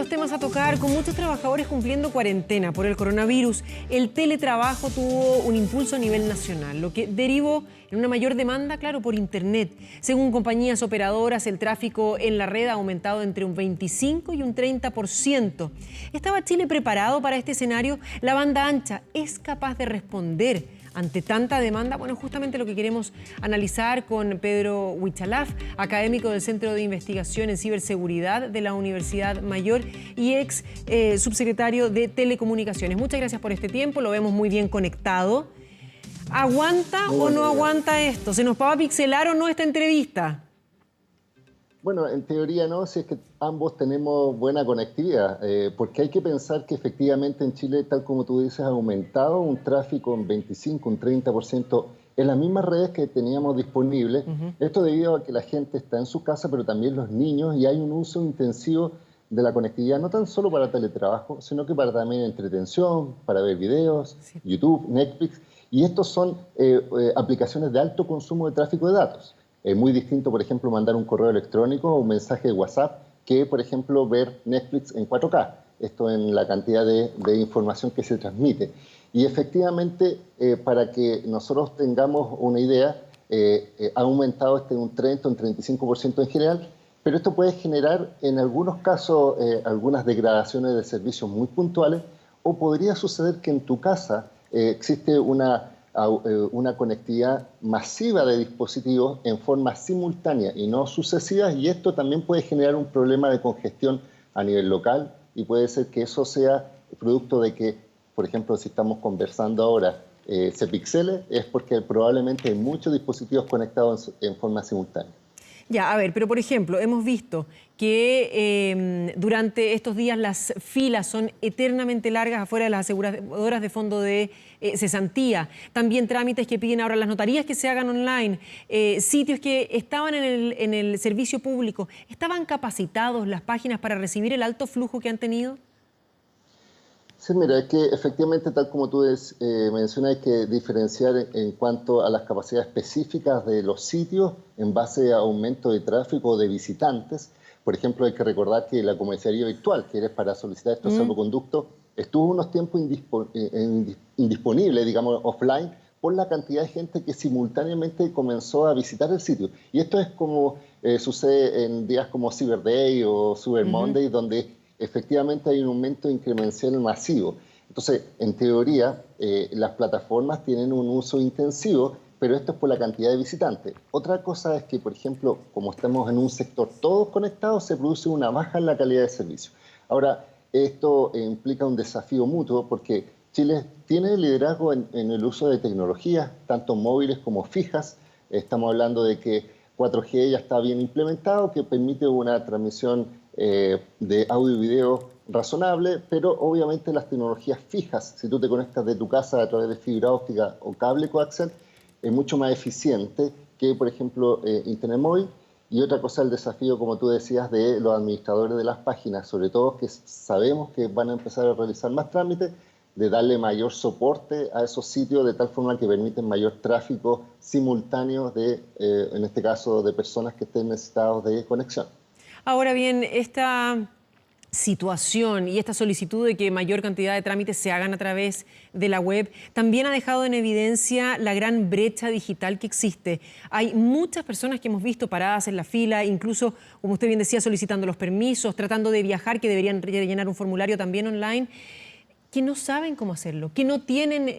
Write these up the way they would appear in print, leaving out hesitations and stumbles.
temas a tocar, con muchos trabajadores cumpliendo cuarentena por el coronavirus. El teletrabajo tuvo un impulso a nivel nacional, lo que derivó en una mayor demanda, claro, por Internet. Según compañías operadoras, el tráfico en la red ha aumentado entre un 25 y un 30%. ¿Estaba Chile preparado para este escenario? ¿La banda ancha es capaz de responder ante tanta demanda? Bueno, justamente lo que queremos analizar con Pedro Huichalaf, académico del Centro de Investigación en Ciberseguridad de la Universidad Mayor y ex subsecretario de Telecomunicaciones. Muchas gracias por este tiempo, lo vemos muy bien conectado. ¿Aguanta o no aguanta esto? ¿Se nos va a pixelar o no esta entrevista? Bueno, en teoría no, si es que ambos tenemos buena conectividad, porque hay que pensar que efectivamente en Chile, tal como tú dices, ha aumentado un tráfico en 25, un 30% en las mismas redes que teníamos disponibles. Esto debido a que la gente está en su casa, pero también los niños, y hay un uso intensivo de la conectividad, no tan solo para teletrabajo, sino que para también entretención, para ver videos, YouTube, Netflix, y estos son aplicaciones de alto consumo de tráfico de datos. Es muy distinto, por ejemplo, mandar un correo electrónico o un mensaje de WhatsApp que, por ejemplo, ver Netflix en 4K. Esto en la cantidad de información que se transmite. Y efectivamente, para que nosotros tengamos una idea, ha aumentado un 30, un 35% en general, pero esto puede generar en algunos casos algunas degradaciones de servicios muy puntuales, o podría suceder que en tu casa existe una conectividad masiva de dispositivos en forma simultánea y no sucesivas, y esto también puede generar un problema de congestión a nivel local, y puede ser que eso sea producto de que, por ejemplo, si estamos conversando ahora, se pixele, es porque probablemente hay muchos dispositivos conectados en forma simultánea. Ya, a ver, pero por ejemplo, hemos visto que durante estos días las filas son eternamente largas afuera de las aseguradoras de fondo de cesantía. También trámites que piden ahora las notarías que se hagan online. Sitios que estaban en el servicio público. ¿Estaban capacitados las páginas para recibir el alto flujo que han tenido? Sí, mira, es que efectivamente, tal como tú mencionas, hay que diferenciar en cuanto a las capacidades específicas de los sitios en base a aumento de tráfico de visitantes. Por ejemplo, hay que recordar que la comisaría virtual, que eres para solicitar estos salvoconductos, estuvo unos tiempos indisponible, digamos, offline, por la cantidad de gente que simultáneamente comenzó a visitar el sitio. Y esto es como sucede en días como Cyber Day o Cyber Monday, donde efectivamente hay un aumento incremental masivo. Entonces, en teoría, las plataformas tienen un uso intensivo, pero esto es por la cantidad de visitantes. Otra cosa es que, por ejemplo, como estamos en un sector todos conectados, se produce una baja en la calidad de servicio. Ahora, esto implica un desafío mutuo porque Chile tiene liderazgo en el uso de tecnologías, tanto móviles como fijas. Estamos hablando de que 4G ya está bien implementado, que permite una transmisión de audio y video razonable, pero obviamente las tecnologías fijas, si tú te conectas de tu casa a través de fibra óptica o cable coaxial, es mucho más eficiente que, por ejemplo, Internet móvil. Y otra cosa, el desafío, como tú decías, de los administradores de las páginas, sobre todo que sabemos que van a empezar a realizar más trámites, de darle mayor soporte a esos sitios de tal forma que permiten mayor tráfico simultáneo en este caso, de personas que estén necesitados de conexión. Ahora bien, esta situación y esta solicitud de que mayor cantidad de trámites se hagan a través de la web también ha dejado en evidencia la gran brecha digital que existe. Hay muchas personas que hemos visto paradas en la fila, incluso, como usted bien decía, solicitando los permisos, tratando de viajar, que deberían rellenar un formulario también online, que no saben cómo hacerlo, que no tienen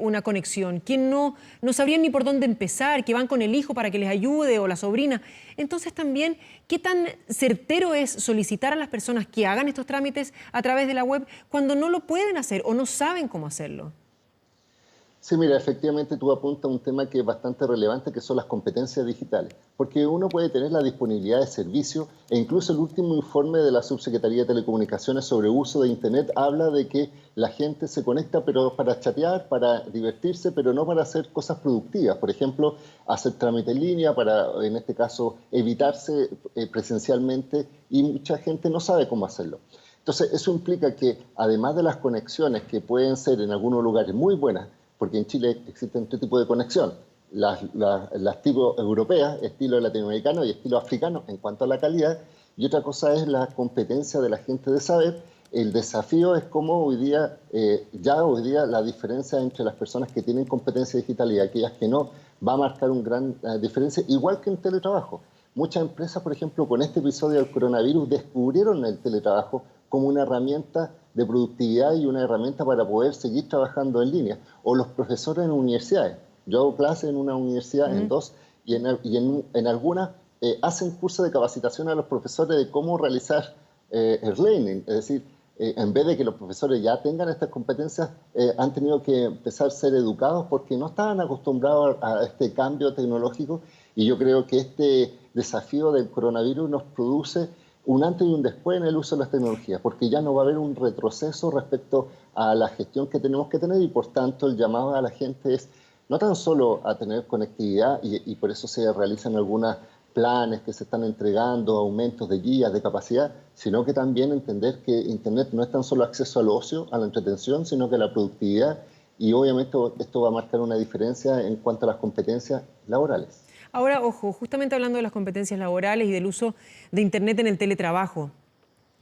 una conexión, que no sabrían ni por dónde empezar, que van con el hijo para que les ayude o la sobrina. Entonces también, ¿qué tan certero es solicitar a las personas que hagan estos trámites a través de la web cuando no lo pueden hacer o no saben cómo hacerlo? Sí, mira, efectivamente tú apuntas a un tema que es bastante relevante, que son las competencias digitales, porque uno puede tener la disponibilidad de servicio, e incluso el último informe de la Subsecretaría de Telecomunicaciones sobre uso de Internet habla de que la gente se conecta pero para chatear, para divertirse, pero no para hacer cosas productivas. Por ejemplo, hacer trámite en línea para, en este caso, evitarse presencialmente, y mucha gente no sabe cómo hacerlo. Entonces, eso implica que, además de las conexiones que pueden ser en algunos lugares muy buenas, porque en Chile existen tres tipos de conexión, las tipo europeas, estilo latinoamericano y estilo africano en cuanto a la calidad, y otra cosa es la competencia de la gente de saber. El desafío es cómo hoy día, hoy día la diferencia entre las personas que tienen competencia digital y aquellas que no va a marcar una gran diferencia, igual que en teletrabajo. Muchas empresas, por ejemplo, con este episodio del coronavirus, descubrieron el teletrabajo como una herramienta de productividad y una herramienta para poder seguir trabajando en línea. O los profesores en universidades. Yo hago clases en una universidad, en dos, y en algunas hacen cursos de capacitación a los profesores de cómo realizar el learning. Es decir, en vez de que los profesores ya tengan estas competencias, han tenido que empezar a ser educados porque no estaban acostumbrados a este cambio tecnológico, y yo creo que este desafío del coronavirus nos produce un antes y un después en el uso de las tecnologías, porque ya no va a haber un retroceso respecto a la gestión que tenemos que tener, y por tanto el llamado a la gente es no tan solo a tener conectividad, y por eso se realizan algunos planes que se están entregando, aumentos de guías, de capacidad, sino que también entender que Internet no es tan solo acceso al ocio, a la entretención, sino que a la productividad, y obviamente esto va a marcar una diferencia en cuanto a las competencias laborales. Ahora, ojo, justamente hablando de las competencias laborales y del uso de Internet en el teletrabajo,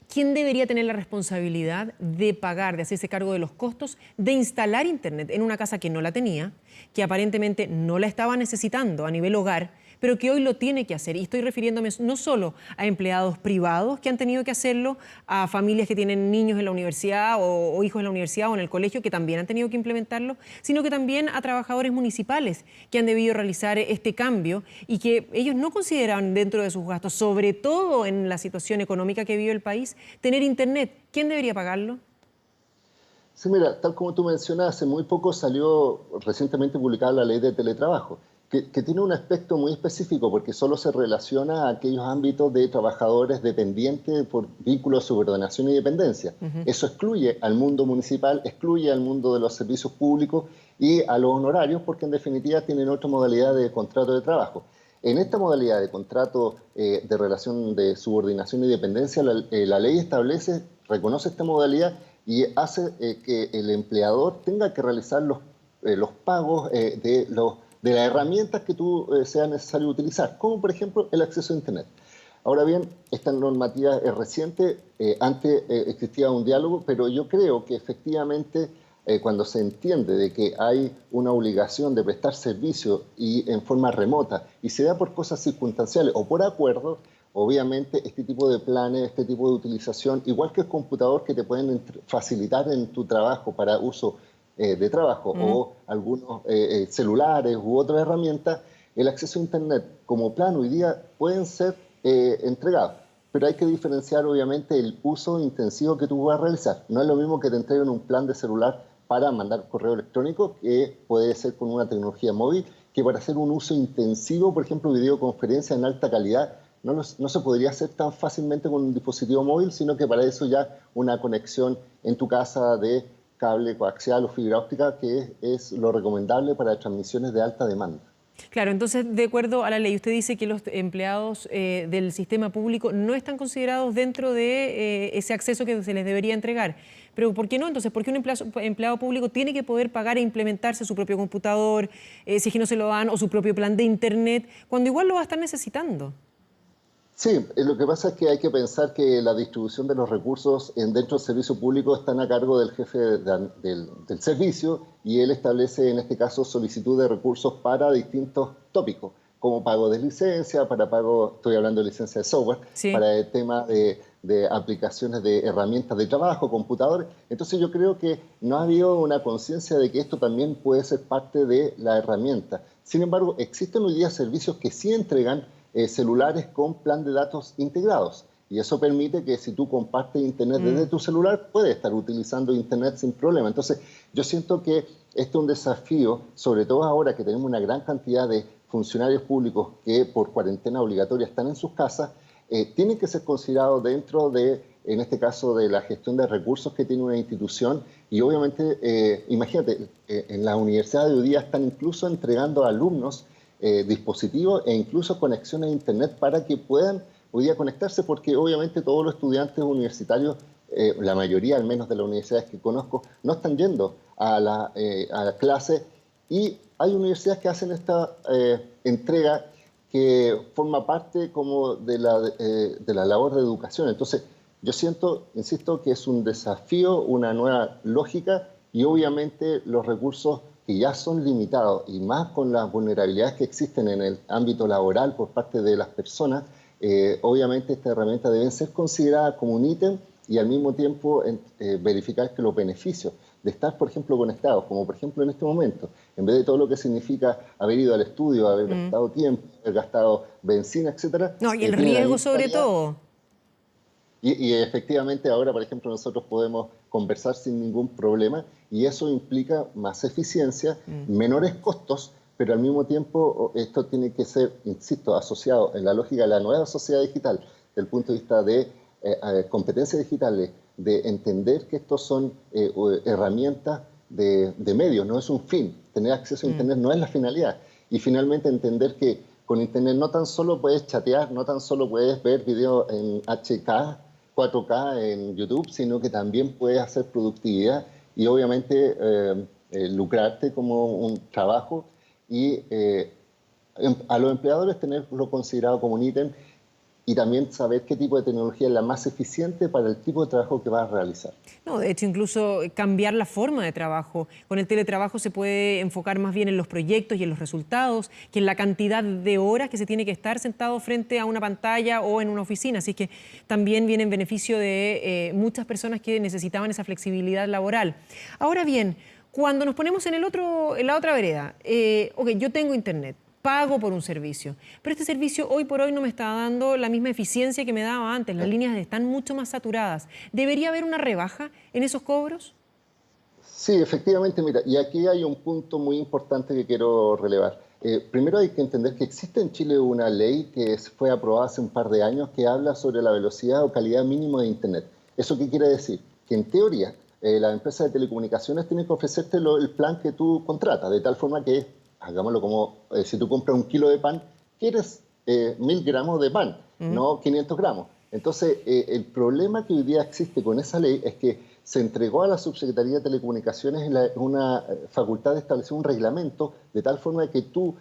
¿quién debería tener la responsabilidad de pagar, de hacerse cargo de los costos de instalar Internet en una casa que no la tenía, que aparentemente no la estaba necesitando a nivel hogar, pero que hoy lo tiene que hacer? Y estoy refiriéndome no solo a empleados privados que han tenido que hacerlo, a familias que tienen niños en la universidad o hijos en la universidad o en el colegio que también han tenido que implementarlo, sino que también a trabajadores municipales que han debido realizar este cambio y que ellos no consideraban dentro de sus gastos, sobre todo en la situación económica que vive el país, tener Internet. ¿Quién debería pagarlo? Sí, mira, tal como tú mencionas, hace muy poco salió recientemente publicada la ley de teletrabajo, que tiene un aspecto muy específico porque solo se relaciona a aquellos ámbitos de trabajadores dependientes por vínculos de subordinación y dependencia. Eso excluye al mundo municipal, excluye al mundo de los servicios públicos y a los honorarios, porque en definitiva tienen otra modalidad de contrato de trabajo. En esta modalidad de contrato de relación de subordinación y dependencia, la ley establece, reconoce esta modalidad y hace que el empleador tenga que realizar los pagos de las herramientas que sea necesario utilizar, como por ejemplo el acceso a Internet. Ahora bien, esta normativa es reciente, antes existía un diálogo, pero yo creo que efectivamente cuando se entiende de que hay una obligación de prestar servicio y en forma remota, y se da por cosas circunstanciales o por acuerdo, obviamente este tipo de planes, este tipo de utilización, igual que el computador que te pueden facilitar en tu trabajo para uso de trabajo o algunos celulares u otras herramientas, el acceso a Internet como plan hoy día pueden ser entregados. Pero hay que diferenciar obviamente el uso intensivo que tú vas a realizar. No es lo mismo que te entreguen un plan de celular para mandar correo electrónico, que puede ser con una tecnología móvil, que para hacer un uso intensivo, por ejemplo, videoconferencia en alta calidad, no se podría hacer tan fácilmente con un dispositivo móvil, sino que para eso ya una conexión en tu casa de cable coaxial o fibra óptica, que es lo recomendable para transmisiones de alta demanda. Claro, entonces, de acuerdo a la ley, usted dice que los empleados del sistema público no están considerados dentro de ese acceso que se les debería entregar. Pero ¿por qué no? Entonces, ¿por qué un empleado público tiene que poder pagar e implementarse su propio computador, si es que no se lo dan, o su propio plan de Internet, cuando igual lo va a estar necesitando? Sí, lo que pasa es que hay que pensar que la distribución de los recursos dentro del servicio público están a cargo del jefe del servicio, y él establece en este caso solicitud de recursos para distintos tópicos, como pago de licencia, para pago, estoy hablando de licencia de software, Sí. para el tema de aplicaciones de herramientas de trabajo, computadores. Entonces yo creo que no ha habido una conciencia de que esto también puede ser parte de la herramienta. Sin embargo, existen hoy día servicios que sí entregan celulares con plan de datos integrados, y eso permite que si tú compartes Internet desde tu celular, puedes estar utilizando Internet sin problema. Entonces yo siento que este es un desafío, sobre todo ahora que tenemos una gran cantidad de funcionarios públicos que por cuarentena obligatoria están en sus casas, tienen que ser considerados dentro de, en este caso, de la gestión de recursos que tiene una institución. Y obviamente, imagínate, en las universidades de hoy día están incluso entregando a alumnos dispositivos e incluso conexiones a Internet para que puedan hoy día conectarse, porque obviamente todos los estudiantes universitarios, la mayoría al menos de las universidades que conozco, no están yendo a la clase, y hay universidades que hacen esta entrega que forma parte como de la labor de educación. Entonces, yo siento, insisto, que es un desafío, una nueva lógica y obviamente los recursos que ya son limitados y más con las vulnerabilidades que existen en el ámbito laboral por parte de las personas, obviamente esta herramienta debe ser considerada como un ítem y al mismo tiempo verificar que los beneficios de estar, por ejemplo, conectados, como por ejemplo en este momento, en vez de todo lo que significa haber ido al estudio, haber gastado tiempo, haber gastado benzina, etcétera. No, y el riesgo sobre todo. Y efectivamente ahora, por ejemplo, nosotros podemos conversar sin ningún problema y eso implica más eficiencia, menores costos, pero al mismo tiempo esto tiene que ser, insisto, asociado en la lógica de la nueva sociedad digital, desde el punto de vista de competencias digitales, de entender que estos son herramientas de medios, no es un fin. Tener acceso a Internet no es la finalidad. Y finalmente entender que con Internet no tan solo puedes chatear, no tan solo puedes ver videos en HK, 4K en YouTube, sino que también puedes hacer productividad y obviamente lucrarte como un trabajo y a los empleadores tenerlo considerado como un ítem y también saber qué tipo de tecnología es la más eficiente para el tipo de trabajo que vas a realizar. No, de hecho, incluso cambiar la forma de trabajo. Con el teletrabajo se puede enfocar más bien en los proyectos y en los resultados que en la cantidad de horas que se tiene que estar sentado frente a una pantalla o en una oficina. Así que también viene en beneficio de muchas personas que necesitaban esa flexibilidad laboral. Ahora bien, cuando nos ponemos en la otra vereda, ok, yo tengo Internet, pago por un servicio, pero este servicio hoy por hoy no me está dando la misma eficiencia que me daba antes, las líneas están mucho más saturadas. ¿Debería haber una rebaja en esos cobros? Sí, efectivamente, mira, y aquí hay un punto muy importante que quiero relevar. Primero hay que entender que existe en Chile una ley que fue aprobada hace un par de años que habla sobre la velocidad o calidad mínima de Internet. ¿Eso qué quiere decir? Que en teoría las empresas de telecomunicaciones tienen que ofrecerte el plan que tú contratas, de tal forma que hagámoslo como si tú compras un kilo de pan, quieres 1000 gramos de pan, no 500 gramos. Entonces, el problema que hoy día existe con esa ley es que se entregó a la Subsecretaría de Telecomunicaciones una facultad de establecer un reglamento de tal forma que tú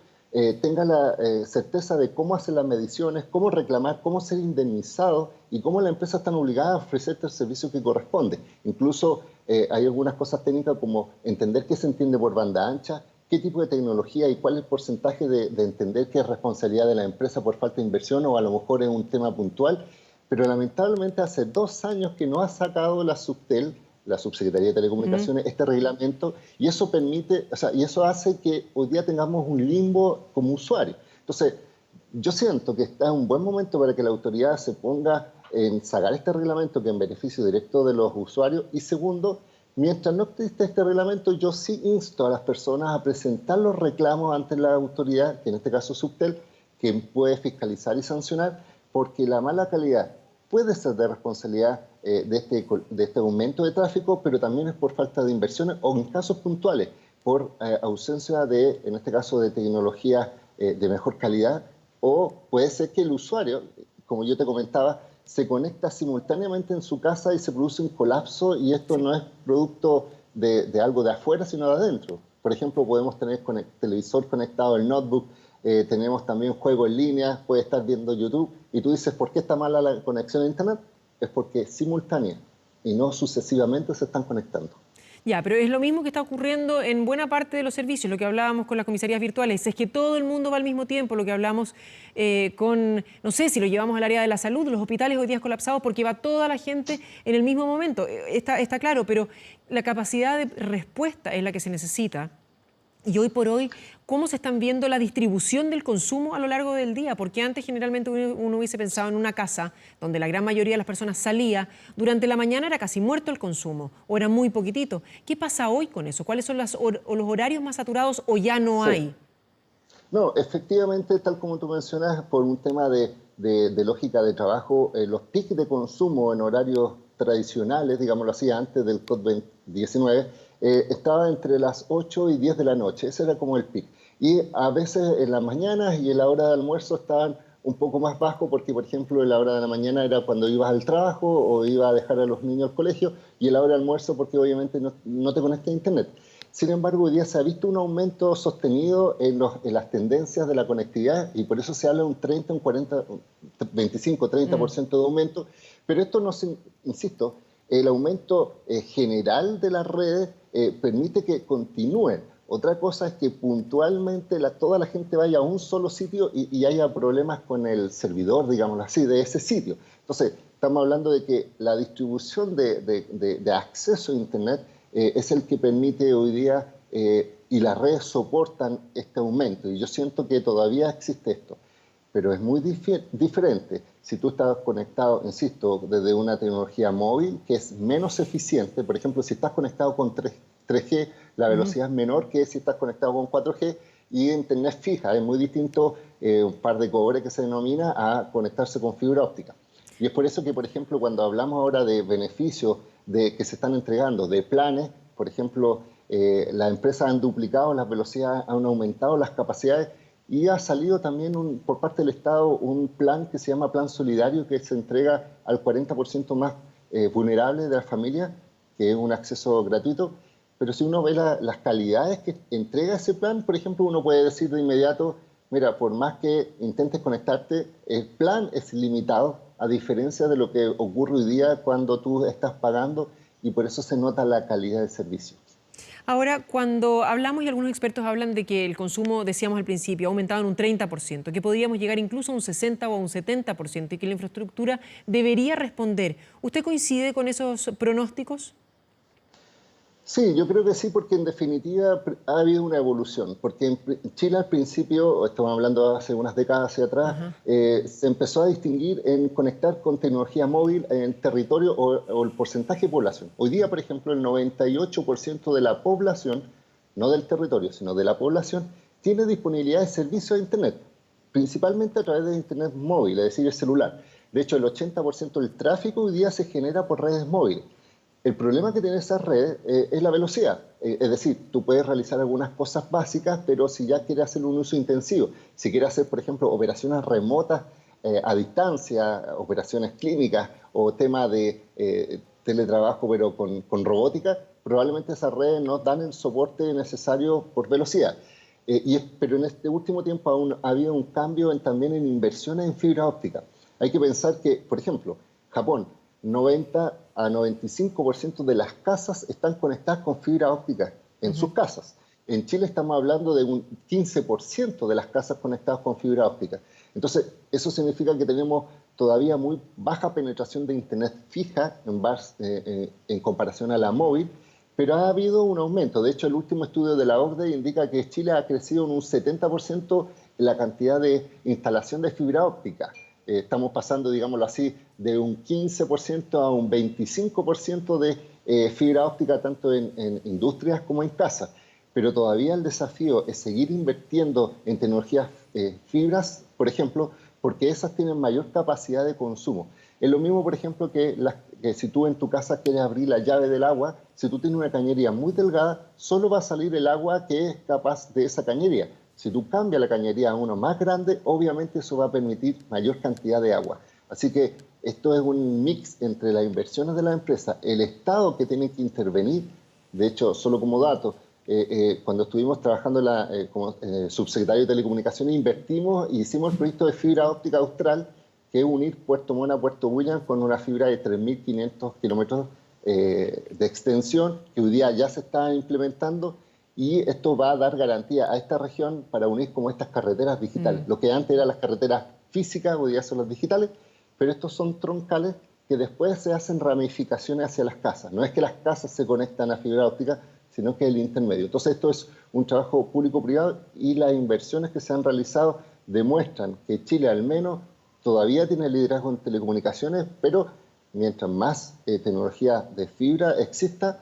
tengas la certeza de cómo hacer las mediciones, cómo reclamar, cómo ser indemnizado y cómo las empresas están obligadas a ofrecerte el servicio que corresponde. Incluso hay algunas cosas técnicas como entender qué se entiende por banda ancha, qué tipo de tecnología y cuál es el porcentaje de entender que es responsabilidad de la empresa por falta de inversión o a lo mejor es un tema puntual. Pero lamentablemente hace 2 años que no ha sacado la Subtel, la Subsecretaría de Telecomunicaciones, este reglamento y eso permite, o sea, y eso hace que hoy día tengamos un limbo como usuario. Entonces, yo siento que está en un buen momento para que la autoridad se ponga en sacar este reglamento que es en beneficio directo de los usuarios y segundo, mientras no existe este reglamento, yo sí insto a las personas a presentar los reclamos ante la autoridad, que en este caso es Subtel, que puede fiscalizar y sancionar, porque la mala calidad puede ser de responsabilidad de este aumento de tráfico, pero también es por falta de inversiones o en casos puntuales, por ausencia de, en este caso, de tecnología de mejor calidad, o puede ser que el usuario, como yo te comentaba, se conecta simultáneamente en su casa y se produce un colapso y esto no es producto de algo de afuera, sino de adentro. Por ejemplo, podemos tener televisor conectado al notebook, tenemos también juego en línea, puede estar viendo YouTube y tú dices, ¿por qué está mala la conexión a Internet? Es porque es simultánea y no sucesivamente se están conectando. Ya, pero es lo mismo que está ocurriendo en buena parte de los servicios, lo que hablábamos con las comisarías virtuales, es que todo el mundo va al mismo tiempo, lo que hablamos no sé, si lo llevamos al área de la salud, los hospitales hoy día colapsados porque va toda la gente en el mismo momento, está claro, pero la capacidad de respuesta es la que se necesita. Y hoy por hoy, ¿cómo se están viendo la distribución del consumo a lo largo del día? Porque antes generalmente uno hubiese pensado en una casa donde la gran mayoría de las personas salía, durante la mañana era casi muerto el consumo o era muy poquitito. ¿Qué pasa hoy con eso? ¿Cuáles son los horarios más saturados o ya no hay? No, efectivamente, tal como tú mencionas, por un tema de lógica de trabajo, los pics de consumo en horarios tradicionales, digámoslo así, antes del COVID-19, estaba entre las 8 y 10 de la noche, ese era como el pic. Y a veces en las mañanas y en la hora de almuerzo estaban un poco más bajos porque, por ejemplo, en la hora de la mañana era cuando ibas al trabajo o ibas a dejar a los niños al colegio y en la hora de almuerzo porque obviamente no te conectas a Internet. Sin embargo, hoy día se ha visto un aumento sostenido en las tendencias de la conectividad y por eso se habla de un 30, un 40, un 25, 30% de aumento. Pero esto no se, insisto, el aumento general de las redes permite que continúen. Otra cosa es que puntualmente toda la gente vaya a un solo sitio y haya problemas con el servidor, digámoslo así, de ese sitio. Entonces, estamos hablando de que la distribución de acceso a Internet es el que permite hoy día y las redes soportan este aumento. Y yo siento que todavía existe esto, pero es muy diferente si tú estás conectado, insisto, desde una tecnología móvil que es menos eficiente. Por ejemplo, si estás conectado con 3G, la velocidad es menor que si estás conectado con 4G, y Internet fija. Es muy distinto un par de cobre que se denomina a conectarse con fibra óptica. Y es por eso que, por ejemplo, cuando hablamos ahora de beneficios que se están entregando, de planes, por ejemplo, las empresas han duplicado las velocidades, han aumentado las capacidades y ha salido también por parte del Estado un plan que se llama Plan Solidario, que se entrega al 40% más vulnerable de la familia, que es un acceso gratuito. Pero si uno ve las calidades que entrega ese plan, por ejemplo, uno puede decir de inmediato, mira, por más que intentes conectarte, el plan es limitado, a diferencia de lo que ocurre hoy día cuando tú estás pagando, y por eso se nota la calidad del servicio. Ahora, cuando hablamos y algunos expertos hablan de que el consumo, decíamos al principio, ha aumentado en un 30%, que podríamos llegar incluso a un 60 o a un 70% y que la infraestructura debería responder. ¿Usted coincide con esos pronósticos? Sí, yo creo que sí, porque en definitiva ha habido una evolución, porque en Chile al principio, estamos hablando hace unas décadas hacia atrás, se empezó a distinguir en conectar con tecnología móvil en territorio o el porcentaje de población. Hoy día, por ejemplo, el 98% de la población, no del territorio, sino de la población, tiene disponibilidad de servicios de Internet, principalmente a través de Internet móvil, es decir, el celular. De hecho, el 80% del tráfico hoy día se genera por redes móviles. El problema que tiene esa red es la velocidad. Es decir, tú puedes realizar algunas cosas básicas, pero si ya quieres hacer un uso intensivo, si quieres hacer, por ejemplo, operaciones remotas a distancia, operaciones clínicas o tema de teletrabajo, pero con robótica, probablemente esas redes no dan el soporte necesario por velocidad. Pero en este último tiempo aún ha habido un cambio también en inversiones en fibra óptica. Hay que pensar que, por ejemplo, Japón, 90 a 95% de las casas están conectadas con fibra óptica en sus casas. En Chile estamos hablando de un 15% de las casas conectadas con fibra óptica. Entonces, eso significa que tenemos todavía muy baja penetración de Internet fija en comparación a la móvil, pero ha habido un aumento. De hecho, el último estudio de la OCDE indica que Chile ha crecido en un 70% en la cantidad de instalación de fibra óptica. Estamos pasando, digámoslo así, de un 15% a un 25% de fibra óptica, tanto en industrias como en casas. Pero todavía el desafío es seguir invirtiendo en tecnologías fibras, por ejemplo, porque esas tienen mayor capacidad de consumo. Es lo mismo, por ejemplo, que si tú en tu casa quieres abrir la llave del agua, si tú tienes una cañería muy delgada, solo va a salir el agua que es capaz de esa cañería. Si tú cambias la cañería a uno más grande, obviamente eso va a permitir mayor cantidad de agua. Así que esto es un mix entre las inversiones de la empresa, el Estado que tiene que intervenir. De hecho, solo como dato, cuando estuvimos trabajando como subsecretario de Telecomunicaciones, invertimos y hicimos el proyecto de fibra óptica austral, que es unir Puerto Montt a Puerto Williams con una fibra de 3.500 kilómetros de extensión, que hoy día ya se está implementando. Y esto va a dar garantía a esta región para unir como estas carreteras digitales. Lo que antes eran las carreteras físicas, hoy día son las digitales, pero estos son troncales que después se hacen ramificaciones hacia las casas. No es que las casas se conectan a fibra óptica, sino que es el intermedio. Entonces esto es un trabajo público-privado y las inversiones que se han realizado demuestran que Chile al menos todavía tiene liderazgo en telecomunicaciones, pero mientras más tecnología de fibra exista,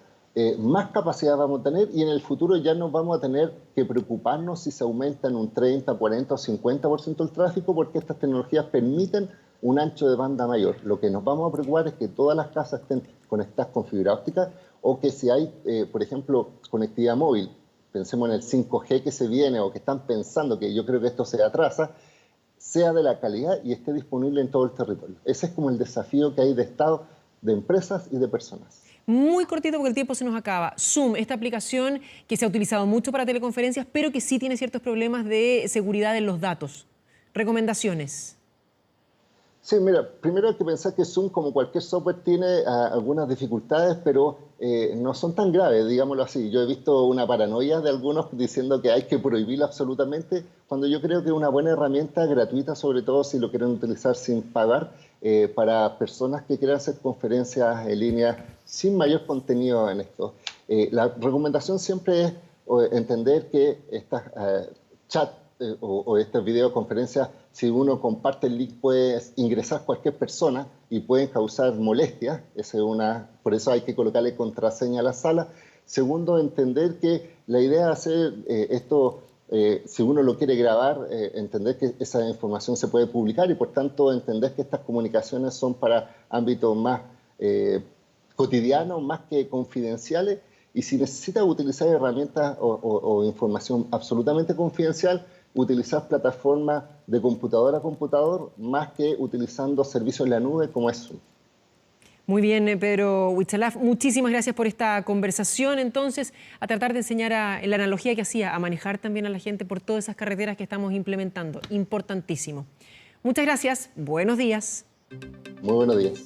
más capacidad vamos a tener y en el futuro ya no vamos a tener que preocuparnos si se aumenta en un 30, 40 o 50% el tráfico, porque estas tecnologías permiten un ancho de banda mayor. Lo que nos vamos a preocupar es que todas las casas estén conectadas con fibra óptica o que si hay, por ejemplo, conectividad móvil, pensemos en el 5G que se viene o que están pensando, que yo creo que esto se atrasa, sea de la calidad y esté disponible en todo el territorio. Ese es como el desafío que hay de Estado de empresas y de personas. Muy cortito porque el tiempo se nos acaba. Zoom, esta aplicación que se ha utilizado mucho para teleconferencias, pero que sí tiene ciertos problemas de seguridad en los datos. Recomendaciones. Sí, mira, primero hay que pensar que Zoom, como cualquier software, tiene algunas dificultades, pero no son tan graves, digámoslo así. Yo he visto una paranoia de algunos diciendo que hay que prohibirlo absolutamente, cuando yo creo que es una buena herramienta gratuita, sobre todo si lo quieren utilizar sin pagar, para personas que quieran hacer conferencias en línea sin mayor contenido en esto. La recomendación siempre es entender que estas chats o estas videoconferencias, si uno comparte el link, puede ingresar cualquier persona y pueden causar molestias. Por eso hay que colocarle contraseña a la sala. Segundo, entender que la idea de hacer esto, si uno lo quiere grabar, entender que esa información se puede publicar y por tanto entender que estas comunicaciones son para ámbitos más cotidianos, más que confidenciales. Y si necesitas utilizar herramientas o información absolutamente confidencial, utilizar plataformas de computador a computador más que utilizando servicios en la nube como es Zoom. Muy bien, Pedro Huichalaf, muchísimas gracias por esta conversación. Entonces, a tratar de enseñar en la analogía que hacía, a manejar también a la gente por todas esas carreteras que estamos implementando. Importantísimo. Muchas gracias, buenos días. Muy buenos días.